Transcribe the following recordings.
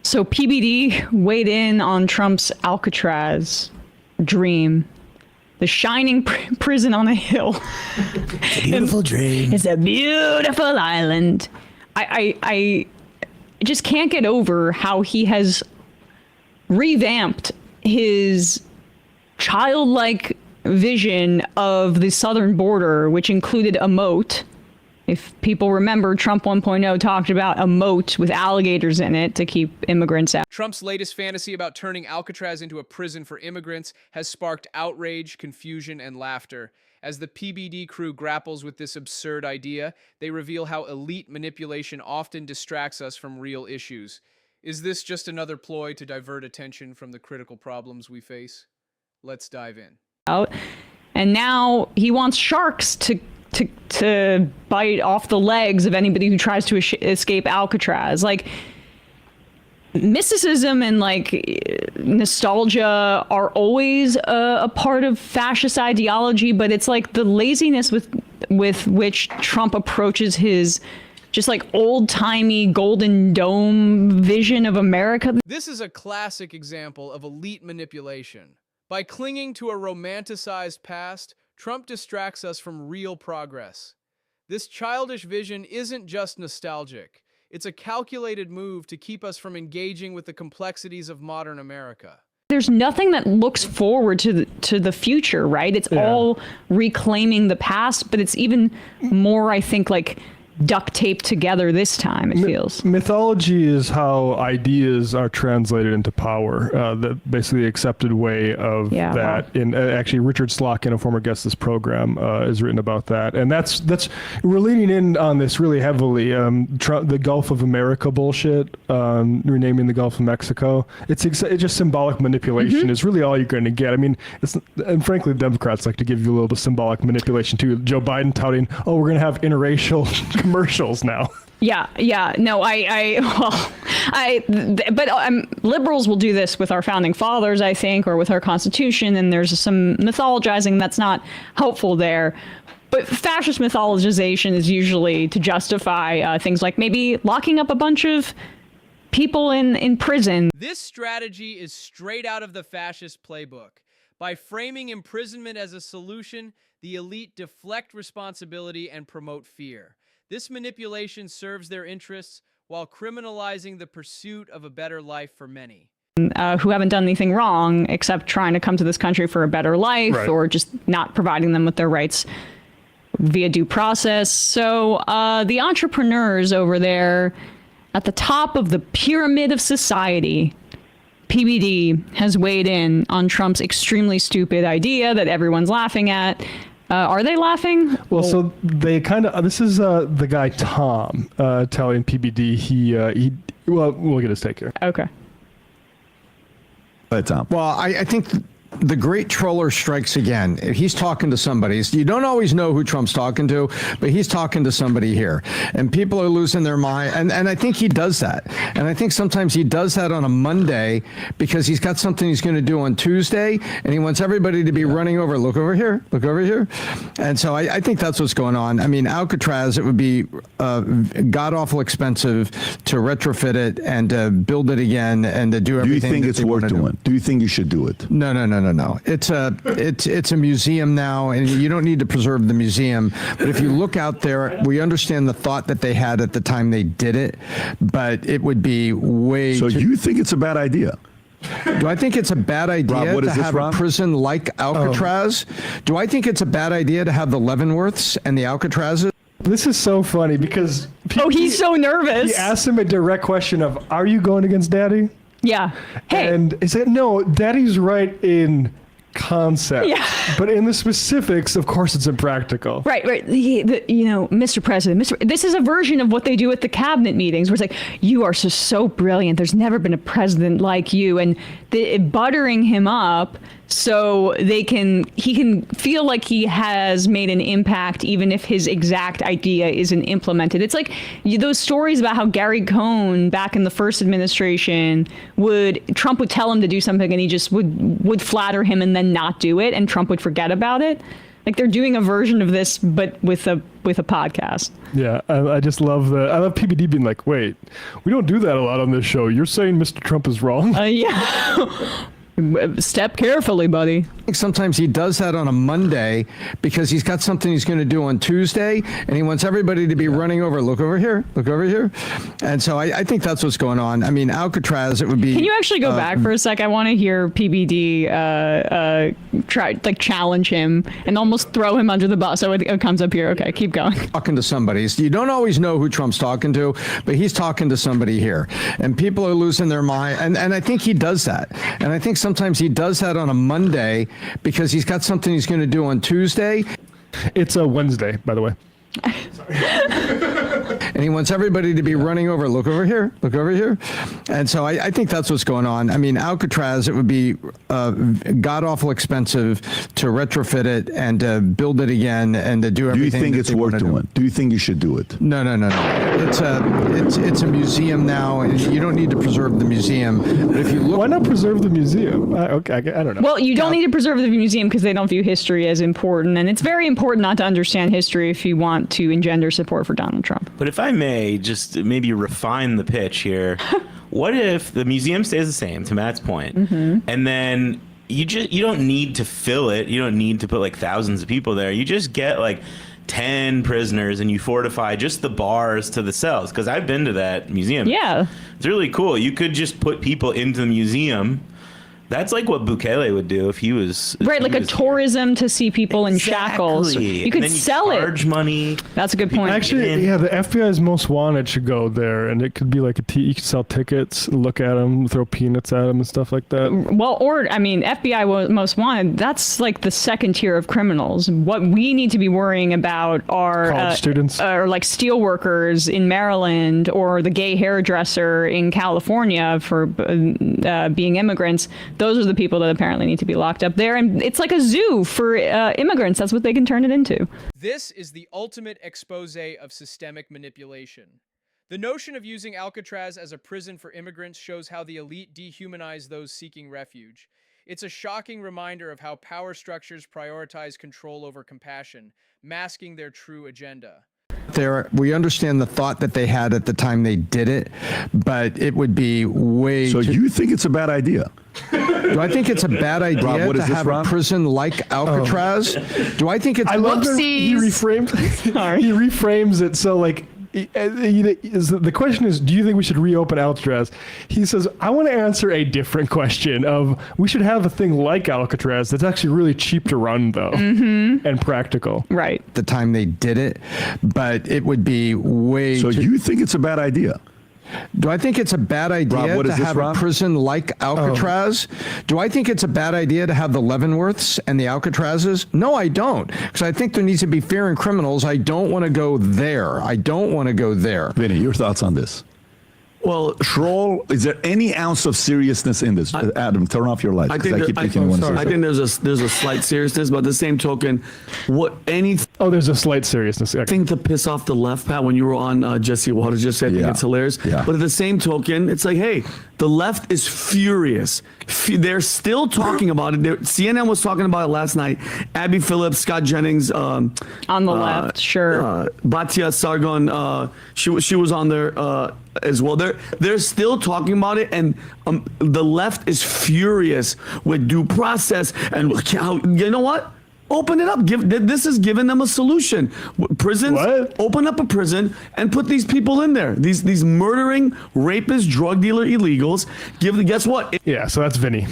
So PBD weighed in on Trump's Alcatraz dream. The shining prison on a hill. It's a beautiful dream. It's a beautiful island. I just can't get over how he has revamped his childlike vision of the southern border, which included a moat. If people remember, Trump 1.0 talked about a moat with alligators in it to keep immigrants out. Trump's latest fantasy about turning Alcatraz into a prison for immigrants has sparked outrage, confusion, and laughter. As the PBD crew grapples with this absurd idea, they reveal how elite manipulation often distracts us from real issues. Is this just another ploy to divert attention from the critical problems we face? Let's dive in. And now he wants sharks to bite off the legs of anybody who tries to escape Alcatraz. Like, mysticism and like nostalgia are always a part of fascist ideology, but it's like the laziness with which Trump approaches his just like old-timey Golden Dome vision of America. This is a classic example of elite manipulation. By clinging to a romanticized past, Trump distracts us from real progress. This childish vision isn't just nostalgic. It's a calculated move to keep us from engaging with the complexities of modern America. There's nothing that looks forward to the future, right? It's all reclaiming the past, but it's even more, I think, like duct taped together this time, it feels. Mythology is how ideas are translated into power. Basically the accepted way of that. And actually, Richard Slotkin, a former guest of this program, has written about that. And that's we're leaning in on this really heavily. The Gulf of America bullshit, renaming the Gulf of Mexico. It's just symbolic manipulation is really all you're going to get. I mean, and frankly, the Democrats like to give you a little bit of symbolic manipulation too. Joe Biden touting, oh, we're going to have interracial commercials now. No, liberals will do this with our founding fathers, I think, or with our Constitution, and there's some mythologizing that's not helpful there. But fascist mythologization is usually to justify things like maybe locking up a bunch of people in prison. This strategy is straight out of the fascist playbook. By framing imprisonment as a solution, the elite deflect responsibility and promote fear. This manipulation serves their interests while criminalizing the pursuit of a better life for many. Who haven't done anything wrong except trying to come to this country for a better life, or just not providing them with their rights via due process. So the entrepreneurs over there at the top of the pyramid of society, PBD, has weighed in on Trump's extremely stupid idea that everyone's laughing at. Are they laughing? Well, so they kind of, this is the guy Tom telling PBD well, we'll get his take here. Okay. But Tom. Well, I think the great troller strikes again. He's talking to somebody. You don't always know who Trump's talking to, but he's talking to somebody here. And people are losing their mind. And I think he does that. And I think sometimes he does that on a Monday because he's got something he's going to do on Tuesday, and he wants everybody to be running over. Look over here. Look over here. And so I think that's what's going on. I mean, Alcatraz, it would be god-awful expensive to retrofit it and to build it again and to do everything. Do you think it's worth doing? Do you think you should do it? No. It's a museum now, and you don't need to preserve the museum. But if you look out there, we understand the thought that they had at the time they did it, but it would be way. So you think it's a bad idea? Do I think it's a bad idea Rob, to have a prison like Alcatraz? Do I think it's a bad idea to have the Leavenworths and the Alcatrazes? This is so funny because he's so nervous. He asked him a direct question of, are you going against Daddy? Yeah. Hey. And he said, no, Daddy's right in concept. Yeah. But in the specifics, of course, it's impractical. Right. Mr. President, this is a version of what they do at the cabinet meetings where it's like, you are so brilliant. There's never been a president like you. And buttering him up so he can feel like he has made an impact even if his exact idea isn't implemented. It's like those stories about how Gary Cohn back in the first administration Trump would tell him to do something and he just would flatter him and then not do it, and Trump would forget about it. Like they're doing a version of this, but with a podcast. Yeah, I just love I love PBD being like, wait, we don't do that a lot on this show. You're saying Mr. Trump is wrong? Yeah. Step carefully, buddy. I think sometimes he does that on a Monday because he's got something he's going to do on Tuesday, and he wants everybody to be running over. Look over here. Look over here. And so I think that's what's going on. I mean, Alcatraz, it would be. Can you actually go back for a sec? I want to hear PBD challenge him and almost throw him under the bus. So it comes up here. Okay, keep going. Talking to somebody. You don't always know who Trump's talking to, but he's talking to somebody here, and people are losing their mind. And I think he does that. And I think sometimes he does that on a Monday because he's got something he's going to do on Tuesday. It's a Wednesday, by the way. And he wants everybody to be running over. Look over here. Look over here. And so I think that's what's going on. I mean, Alcatraz, it would be god-awful expensive to retrofit it and to build it again and to do everything. Do you think it's worth doing? Do you think you should do it? No. It's a museum now, and you don't need to preserve the museum. But if you look, why not preserve the museum? Okay, I don't know. Well, you don't need to preserve the museum because they don't view history as important, and it's very important not to understand history if you want to engender support for Donald Trump. But if I may just maybe refine the pitch here, what if the museum stays the same, to Matt's point, and then you don't need to fill it, you don't need to put like thousands of people there, you just get like 10 prisoners and you fortify just the bars to the cells, because I've been to that museum. Yeah, it's really cool. You could just put people into the museum. That's like what Bukele would do if he was right, like a tourism to see people in shackles. You could sell it. Charge money. That's a good point. Actually, yeah, the FBI's Most Wanted should go there, and it could be like you could sell tickets, look at them, throw peanuts at them, and stuff like that. Well, FBI Most Wanted. That's like the second tier of criminals. What we need to be worrying about are college students, or like steel workers in Maryland, or the gay hairdresser in California for being immigrants. Those are the people that apparently need to be locked up there. And it's like a zoo for immigrants. That's what they can turn it into. This is the ultimate expose of systemic manipulation. The notion of using Alcatraz as a prison for immigrants shows how the elite dehumanize those seeking refuge. It's a shocking reminder of how power structures prioritize control over compassion, masking their true agenda. We understand the thought that they had at the time they did it, but it would be way. So you think it's a bad idea? Do I think it's a bad idea Rob, to have a prison like Alcatraz? Do I think it's? I love that he reframes. He reframes it so like. The question is, do you think we should reopen Alcatraz? He says, I want to answer a different question of, we should have a thing like Alcatraz that's actually really cheap to run, though, and practical. Right. The time they did it, but it would be way. So you think it's a bad idea? Do I think it's a bad idea Rob, to have a prison like Alcatraz? Do I think it's a bad idea to have the Leavenworths and the Alcatrazes? No, I don't. Because I think there needs to be fear in criminals. I don't want to go there. I don't want to go there. Vinny, your thoughts on this? Well, Troll, is there any ounce of seriousness in this? Adam, turn off your lights. I think there's a slight seriousness, but at the same token, there's a slight seriousness. Thing to piss off the left, Pat, when you were on Jesse Waters just said, I think it's hilarious. Yeah. But at the same token, it's like, hey, the left is furious. They're still talking about it. CNN was talking about it last night. Abby Phillips, Scott Jennings, on the left, sure. Batia Sargon, she was on there as well. They're still talking about it, and the left is furious with due process. And you know what? Open it up. This is giving them a solution. Prisons. What? Open up a prison and put these people in there. These murdering, rapist, drug dealer, illegals. Guess what? Yeah. So that's Vinny.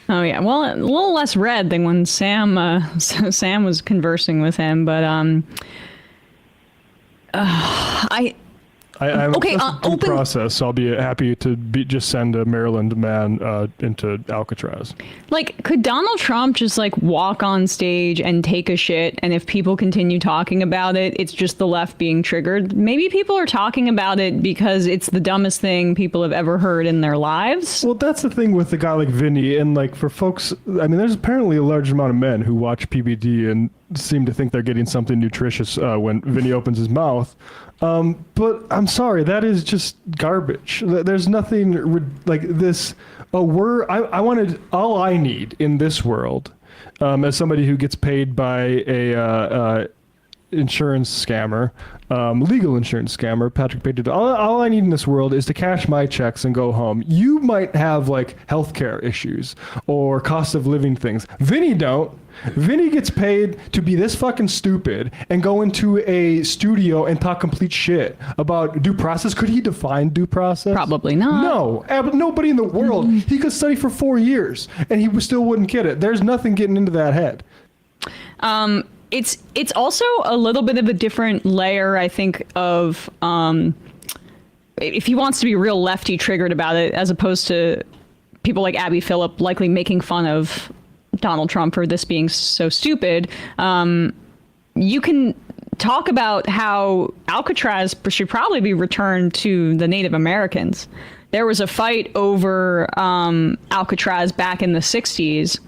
Oh yeah. Well, a little less red than when Sam was conversing with him, but I'm okay. Due process. So I'll be happy to just send a Maryland man into Alcatraz. Like, could Donald Trump just like walk on stage and take a shit, and if people continue talking about it, it's just the left being triggered? Maybe people are talking about it because it's the dumbest thing people have ever heard in their lives. Well, that's the thing with a guy like Vinny, and like for folks, I mean, there's apparently a large amount of men who watch PBD and seem to think they're getting something nutritious when Vinny opens his mouth. But I'm sorry, that is just garbage. There's nothing like this. I wanted, all I need in this world as somebody who gets paid by a insurance scammer, legal insurance scammer, Patrick paid all I need in this world is to cash my checks and go home. You might have like healthcare issues or cost of living things. Vinny don't. Vinny gets paid to be this fucking stupid and go into a studio and talk complete shit about due process. Could he define due process? Probably not. No, nobody in the world. He could study for 4 years and he still wouldn't get it. There's nothing getting into that head. It's also a little bit of a different layer, I think, of if he wants to be real lefty triggered about it, as opposed to people like Abby Phillip likely making fun of Donald Trump for this being so stupid. You can talk about how Alcatraz should probably be returned to the Native Americans. There was a fight over Alcatraz back in the 60s.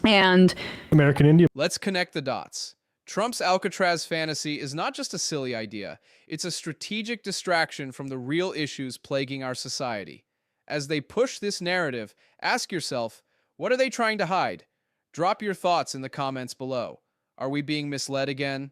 And American Indian. Let's connect the dots. Trump's Alcatraz fantasy is not just a silly idea. It's a strategic distraction from the real issues plaguing our society. As they push this narrative, ask yourself, what are they trying to hide? Drop your thoughts in the comments below. Are we being misled again?